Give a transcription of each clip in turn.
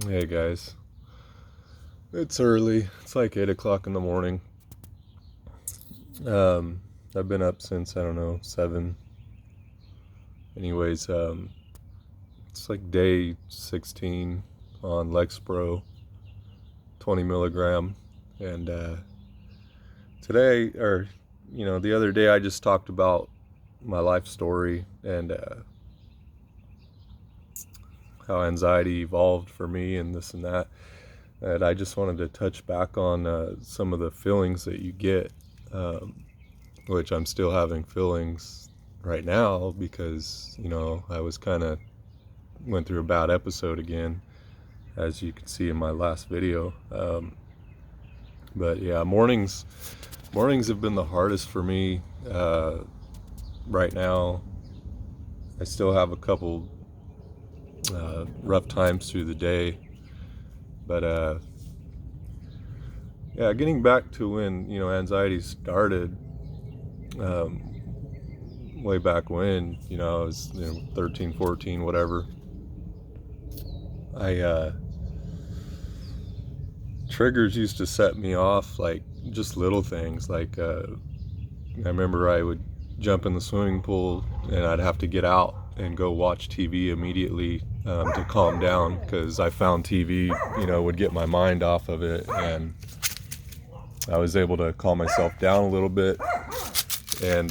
Hey guys, it's early. It's like 8 o'clock in the morning. Um, I've been up since, I don't know, 7. Anyways, it's like day 16 on Lexpro, 20 milligram. And today, or, the other day I just talked about my life story and how anxiety evolved for me and this and that. And I just wanted to touch back on some of the feelings that you get. Um, which I'm still having feelings right now because, I was kind of went through a bad episode again, as you can see in my last video. But yeah, mornings have been the hardest for me right now. I still have a couple rough times through the day, but yeah, getting back to when anxiety started. Um, Way back when, I was 13, 14, whatever. I Triggers used to set me off, like just little things. Like I remember I would jump in the swimming pool and I'd have to get out and go watch TV immediately to calm down, because I found TV would get my mind off of it, and I was able to calm myself down a little bit and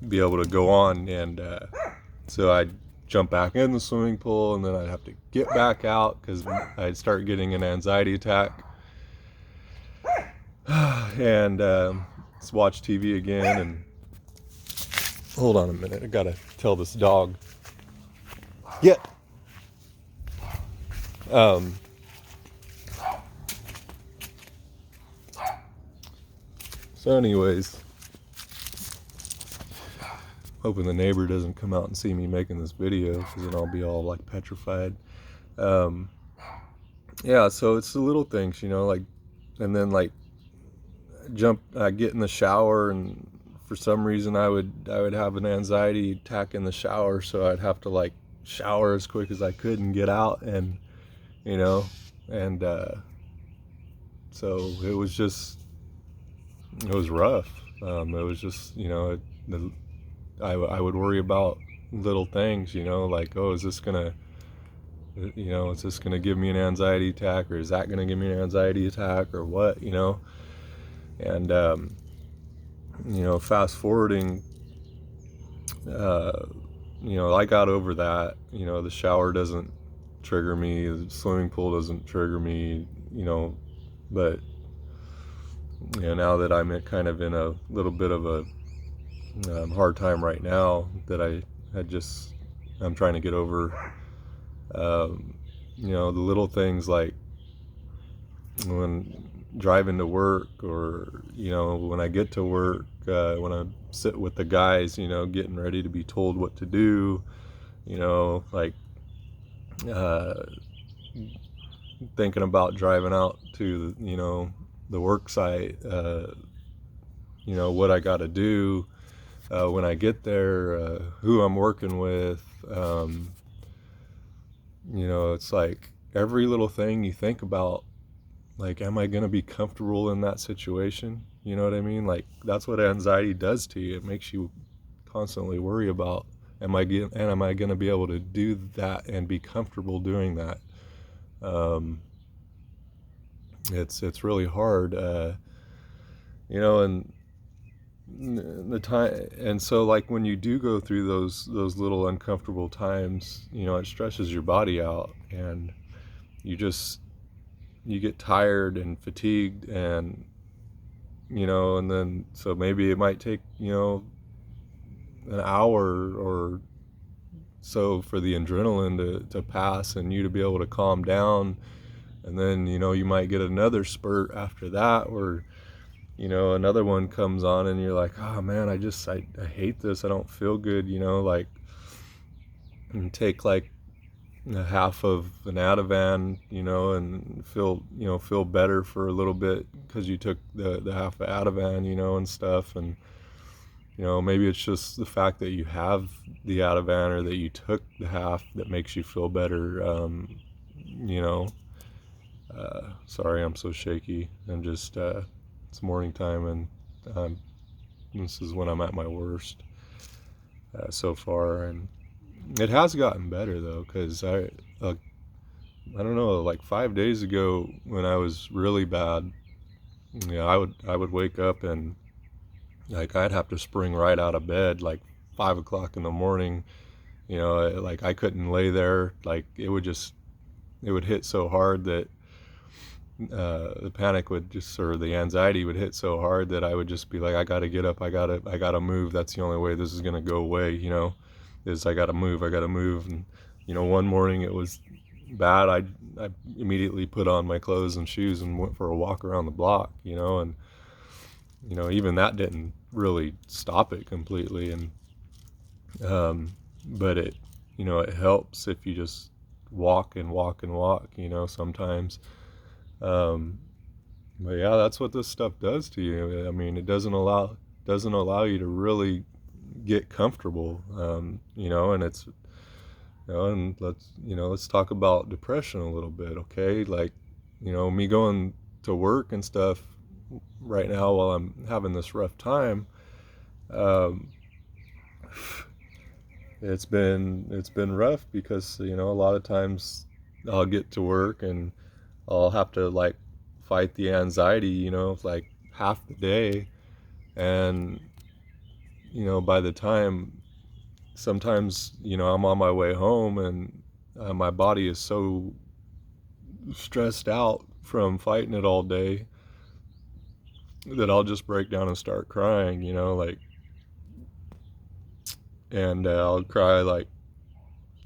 be able to go on. And so I'd jump back in the swimming pool, and then I'd have to get back out because I'd start getting an anxiety attack. And let's watch TV again. And hold on a minute, I gotta tell this dog. Get. Um, so, anyways, hoping the neighbor doesn't come out and see me making this video, because then I'll be all like petrified. Um, yeah, so it's the little things, like, and then like I get in the shower, and for some reason I would have an anxiety attack in the shower, so I'd have to like shower as quick as I could and get out. And you know and so it was rough. It was just, I would worry about little things, like, oh, is this gonna give me an anxiety attack, or is that gonna give me an anxiety attack, or what, and fast forwarding, I got over that. The shower doesn't trigger me, the swimming pool doesn't trigger me, but now that I'm kind of in a little bit of a hard time right now, that I'm trying to get over. The little things, like when driving to work, or when I get to work, when I sit with the guys, getting ready to be told what to do, like uh, thinking about driving out to the work site, what I got to do when I get there, who I'm working with. It's like every little thing you think about, like, am I going to be comfortable in that situation? You know what I mean? Like, that's what anxiety does to you. It makes you constantly worry about, am I going to be able to do that and be comfortable doing that? It's really hard, and the time. And so, like, when you do go through those little uncomfortable times, it stresses your body out, and you get tired and fatigued, and then, so maybe it might take an hour or so for the adrenaline to pass, and you to be able to calm down. And then you might get another spurt after that, where another one comes on, and you're like, oh man, I hate this, I don't feel good, like, and take like a half of an Ativan, and feel better for a little bit because you took the half of Ativan, and stuff. And maybe it's just the fact that you have the Ativan, or that you took the half, that makes you feel better. you know, sorry I'm so shaky. I'm just, it's morning time, and this is when I'm at my worst so far. And it has gotten better though, because I don't know, like 5 days ago when I was really bad, I would wake up and like I'd have to spring right out of bed like 5 o'clock in the morning. Like I couldn't lay there. Like it would hit so hard that the panic would just, or the anxiety would hit so hard that I would just be like, I gotta get up, I gotta move. That's the only way this is gonna go away. Is I gotta move, And one morning it was bad. I immediately put on my clothes and shoes and went for a walk around the block. And even that didn't really stop it completely. And but it helps if you just walk and walk and walk. Sometimes. But yeah, that's what this stuff does to you. I mean, it doesn't allow you to really get comfortable. And it's and let's talk about depression a little bit, okay? Like, me going to work and stuff right now while I'm having this rough time. Um, it's been rough because a lot of times I'll get to work and I'll have to like fight the anxiety, like half the day. And by the time sometimes I'm on my way home, and my body is so stressed out from fighting it all day that I'll just break down and start crying, like, and I'll cry. Like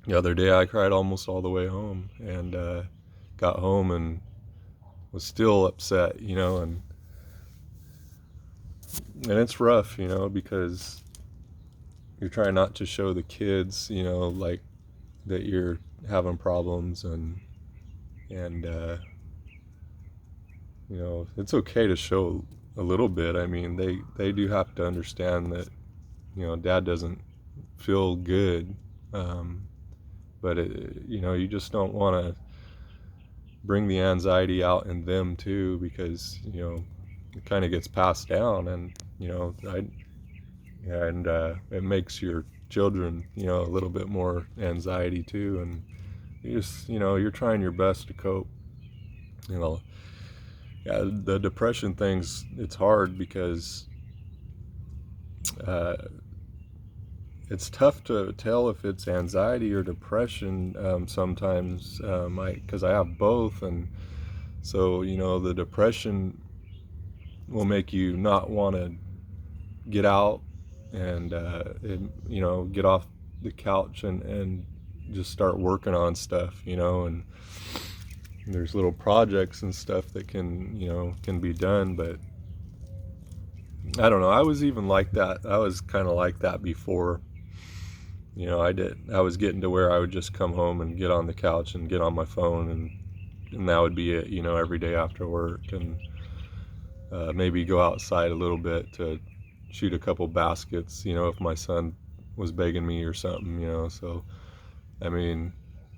the other day I cried almost all the way home, and got home and was still upset, and it's rough, because you're trying not to show the kids, like that you're having problems, and it's okay to show a little bit. I mean, they do have to understand that, dad doesn't feel good, but you just don't want to bring the anxiety out in them too, because it kind of gets passed down, and it makes your children a little bit more anxiety too, and you're trying your best to cope. Yeah, the depression things, it's hard because it's tough to tell if it's anxiety or depression sometimes, because I have both. And so the depression will make you not want to get out and get off the couch and just start working on stuff, and there's little projects and stuff that can be done. But I don't know, I was even like that. I was kind of like that before. I was getting to where I would just come home and get on the couch and get on my phone, and that would be it, every day after work. And maybe go outside a little bit to shoot a couple baskets, if my son was begging me or something. So, I mean,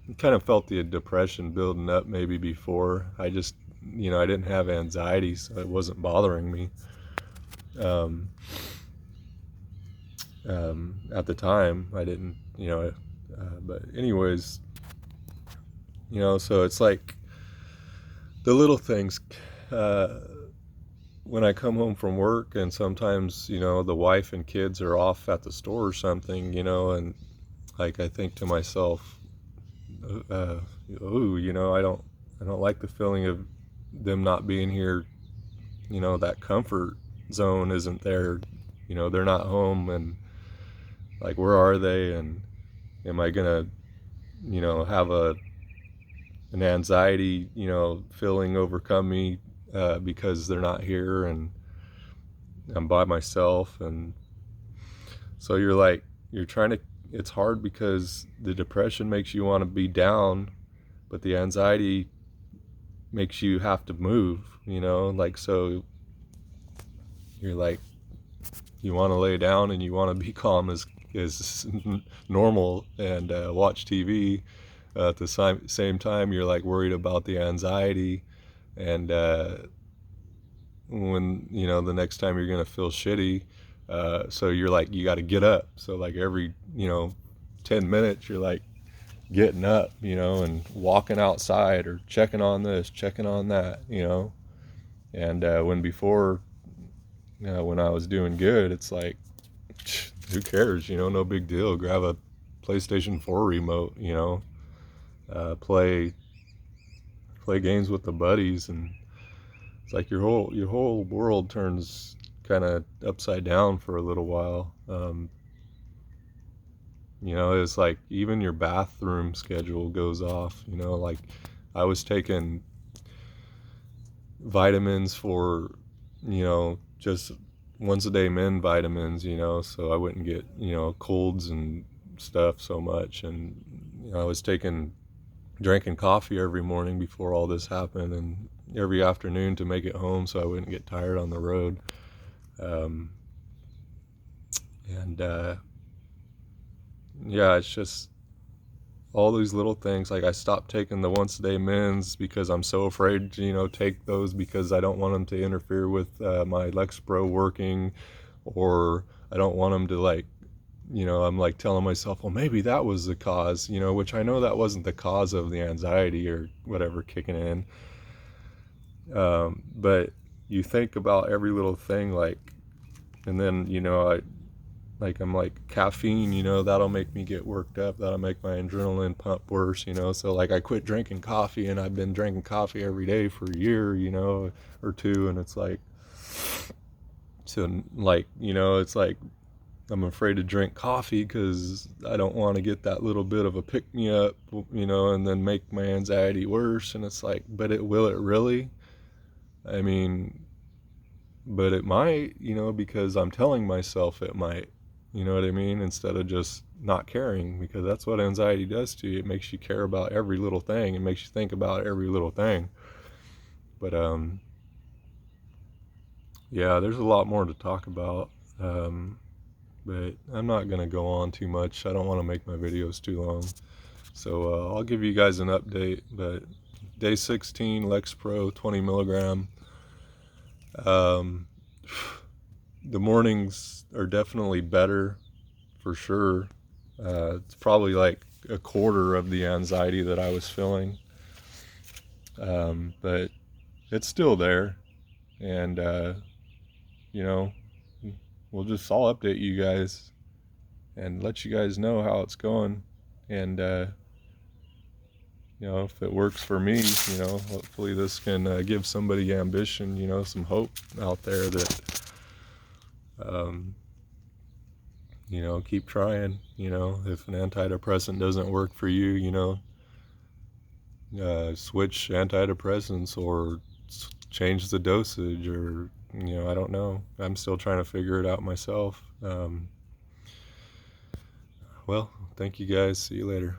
I kind of felt the depression building up maybe before. I just, I didn't have anxiety, so it wasn't bothering me. At the time, I didn't, but anyways, so it's like the little things. When I come home from work, and sometimes the wife and kids are off at the store or something, and like I think to myself, I don't like the feeling of them not being here. That comfort zone isn't there. They're not home, and like, where are they? And am I gonna have an anxiety feeling overcome me because they're not here and I'm by myself? And so you're trying to, it's hard because the depression makes you want to be down, but the anxiety makes you have to move, like, so you're like, you want to lay down and you want to be calm as normal and watch TV, At the same time, you're like worried about the anxiety, and when the next time you're gonna feel shitty, so you're like, you got to get up. So like every 10 minutes you're like getting up, and walking outside or checking on this, checking on that, and when before, when I was doing good, it's like, who cares, no big deal, grab a PlayStation 4 remote, play games with the buddies, and it's like your whole world turns kind of upside down for a little while. It's like even your bathroom schedule goes off. Like I was taking vitamins for, just once a day men vitamins, so I wouldn't get, colds and stuff so much. And I was drinking coffee every morning before all this happened, and every afternoon to make it home so I wouldn't get tired on the road. And yeah, it's just all these little things. Like I stopped taking the once a day mins because I'm so afraid to, take those because I don't want them to interfere with my Lexapro working, or I don't want them to like, I'm like telling myself, well, maybe that was the cause, which I know that wasn't the cause of the anxiety or whatever kicking in. But you think about every little thing, like, and then, I'm like, caffeine, that'll make me get worked up. That'll make my adrenaline pump worse, So like I quit drinking coffee, and I've been drinking coffee every day for a year, or two. And it's like, so like, it's like, I'm afraid to drink coffee because I don't want to get that little bit of a pick me up, and then make my anxiety worse. And it's like, but will it really? I mean, but it might, because I'm telling myself it might, you know what I mean? Instead of just not caring, because that's what anxiety does to you. It makes you care about every little thing. It makes you think about every little thing. But, yeah, there's a lot more to talk about. But I'm not going to go on too much. I don't want to make my videos too long. So I'll give you guys an update. But day 16, Lexapro, 20 milligram. The mornings are definitely better, for sure. It's probably like a quarter of the anxiety that I was feeling. But it's still there. And, I'll update you guys and let you guys know how it's going. And, if it works for me, hopefully this can give somebody ambition, some hope out there that, keep trying. If an antidepressant doesn't work for you, switch antidepressants or change the dosage, or, I don't know. I'm still trying to figure it out myself. Well, thank you guys. See you later.